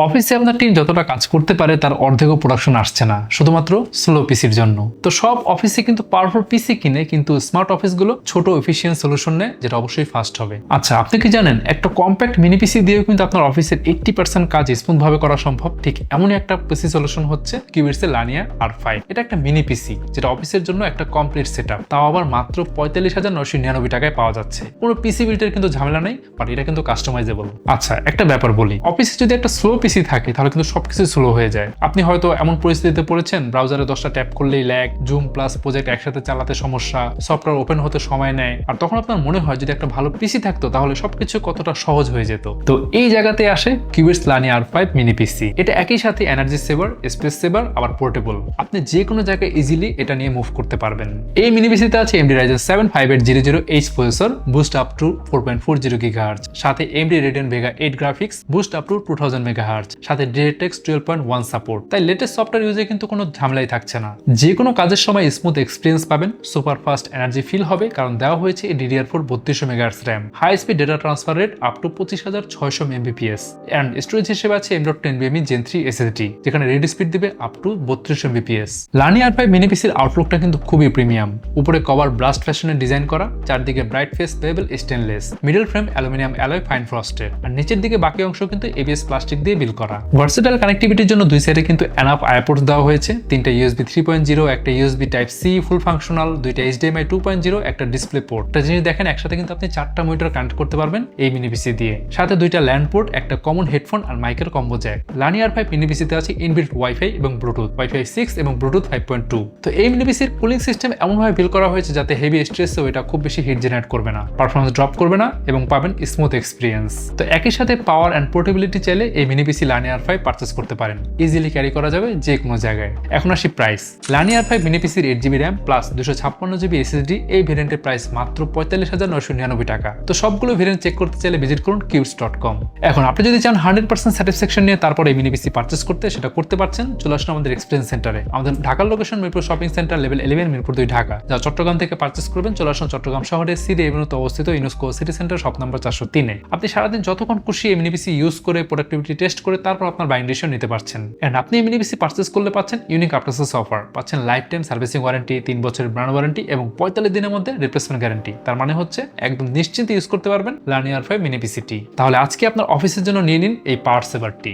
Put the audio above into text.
অফিসে আপনার টিম যতটা কাজ করতে পারে তার অর্ধেকও প্রোডাকশন আসছে না শুধুমাত্র স্লো পিসির জন্য। তো সব অফিসে কিন্তু পাওয়ারফুল পিসি কিনে, কিন্তু স্মার্ট অফিসগুলো ছোট এফিসিয়েন্ট সলিউশন নেয়, যেটা অবশ্যই ফাস্ট হবে। আচ্ছা, আপনি কি জানেন একটা কম্প্যাক্ট মিনি পিসি দিয়েও কিন্তু আপনার অফিসের 80% কাজ স্মুথ ভাবে করা সম্ভব? ঠিক এমনই একটা পিসি সলিউশন হচ্ছে কিউবিটসের লানিয়া R5। এটা একটা মিনি পিসি যেটা অফিসের জন্য একটা কমপ্লিট সেটআপ, তাও আবার মাত্র 45,999 টাকায় পাওয়া যাচ্ছে। কোনো পিসি বিল্ডের কিন্তু ঝামেলা নেই, বাট এটা কিন্তু কাস্টমাইজেবল। আচ্ছা, একটা ব্যাপার বলি, অফিসে যদি একটা স্লো পিসি থাকে তাহলে কিন্তু সবকিছু স্লো হয়ে যায়। আপনি হয়তো এমন পরিস্থিতিতে পড়েছেন, ব্রাউজারে 10টা ট্যাপ করলেই ল্যাগ, জুম প্লাস প্রজেক্ট একসাথে চালাতে সমস্যা, সফটওয়্যার ওপেন হতে সময় নেয়। আর তখন আপনার মনে হয় যদি একটা ভালো পিসি থাকতো তাহলে সবকিছু কতটা সহজ হয়ে যেত। তো এই জায়গাতে আসে কিউবিটস লানিয়া R5 মিনি পিসি। এটা একই সাথে এনার্জি সেভার, স্পেস সেভার, আবার পোর্টেবল। আপনি যে কোনো জায়গায় ইজিলি এটা নিয়ে মুভ করতে পারবেন। এই মিনি পিসিতে আছে AMD Ryzen 7 5800H processor, boost up to 4.40 GHz, সাথে AMD Radeon Vega 8 graphics, boost up to 2000 MHz, সাথে DirectX 12.1 সাপোর্ট। তাই লেটেস্ট সফটওয়্যার ইউজে কিন্তু কোনো ঝামেলাই থাকছে না। যে কোনো কাজের সময় স্মুথ এক্সপিরিয়েন্স পাবেন, সুপার ফাস্ট এনার্জি ফিল হবে কারণ দেওয়া হয়েছে DDR4 3200 MHz RAM, high speed data transfer rate up to 25,600 Mbps, and storage হিসেবে আছে M.10 Gen 3 SSD, যেখানে রিড স্পিড দিবে up to 3200 Mbps। লানিয়া R5 mini পিসির আউটলুকটা কিন্তু খুবই প্রিমিয়াম। উপরে কভার ব্লাস্ট ফ্যাশনে ডিজাইন করা, চারদিকে bright face pebble stainless, middle frame aluminium alloy fine frosted, আর নিচের দিকে বাকি অংশ কিন্তু ABS প্লাস্টিক দিয়ে বিল করা। ভার্সেটাইল কানেক্টিভিটির জন্য দুই সাইডে কিন্তু এনাফ আই পোর্টস দেওয়া হয়েছে, 3টা USB 3.0, একটা USB টাইপ C ফুল ফাংশনাল, 2টা HDMI 2.0, একটা ডিসপ্লে পোর্ট। একটা জিনিস দেখেন, একসাথে কিন্তু আপনি 4টা মনিটর কানেক্ট করতে পারবেন এই মিনি পিসি দিয়ে, সাথে 2টা ল্যান্ড পোর্ট, একটা কমন হেডফোন আর মাইকের কম্বো জ্যাক। লানিয়া R5 মিনি পিসিতে আছে ইনবিল্ট ওয়াইফাই এবং ব্লুটুথ, ওয়াইফাই 6 এবং ব্লুটুথ 5.2। তো এই মিনি পিসির কুলিং সিস্টেম এমনভাবে বিল করা হয়েছে যাতে হেভি স্ট্রেসেও এটা খুব বেশি হিট জেনারেট করবে না, পারফরম্যান্স ড্রপ করবে না এবং পাবেন স্মুথ এক্সপিরিয়েন্স। তো একই সাথে পাওয়ার অ্যান্ড পোর্টেবিলিটি চাইলে এই মিনি পিসি লানিয়া R5 পারচেস করতে পারেন, ইজিলি ক্যারি করা যাবে যে কোনো জায়গায়। এখন আসি প্রাইস। লানিয়া R5 মিনি পিসির 8GB RAM plus 256GB SSD এই ভেরিয়েন্টের প্রাইস মাত্র 45,999 টাকা। তো সবগুলো ভেরিয়েন্ট চেক করতে চাইলে ভিজিট করুন kiwits.com। এখন আপনি যদি চান 100% স্যাটিসফ্যাকশন নিয়ে তারপর এই মিনি পিসি পারচেস করতে, সেটা করতে পারছেন। চলে আসুন আমাদের এক্সপিরিয়েন্স সেন্টারে। আমাদের ঢাকার location Mirpur shopping centre, level 11, Mirpur 2 Dhaka. যা চট্টগ্রাম থেকে পারচেস করবেন, চলে আসুন চট্টগ্রাম শহরের সিডি এভিনিউতে অবস্থিত UNESCO city centre shop number 403-এ। আপনি সারাদিন যতক্ষণ খুশি এই মিনি পিসি ইউজ করে, প্রোডাক্টিভিটি টেস্ট করে তারপর আপনার বাইং ডিসিশন নিতে পারছেন। এন্ড আপনি এই মিনি পিসি পারচেস করলে পাচ্ছেন ইউনিক আফটার সেলস অফার, পাচ্ছেন লাইফ টাইম সার্ভিসিং ওয়ারেন্টি, 3 বছরের ব্র্যান্ড ওয়ারেন্টি এবং 45 দিনের মধ্যে রিপ্লেসমেন্ট গ্যারান্টি। তার মানে হচ্ছে একদম নিশ্চিন্তে ইউজ করতে পারবেন লানিয়া R5 মিনি পিসিটি। তাহলে আজকে আপনার অফিসের জন্য নিয়ে নিন এই পাওয়ার সেভারটি।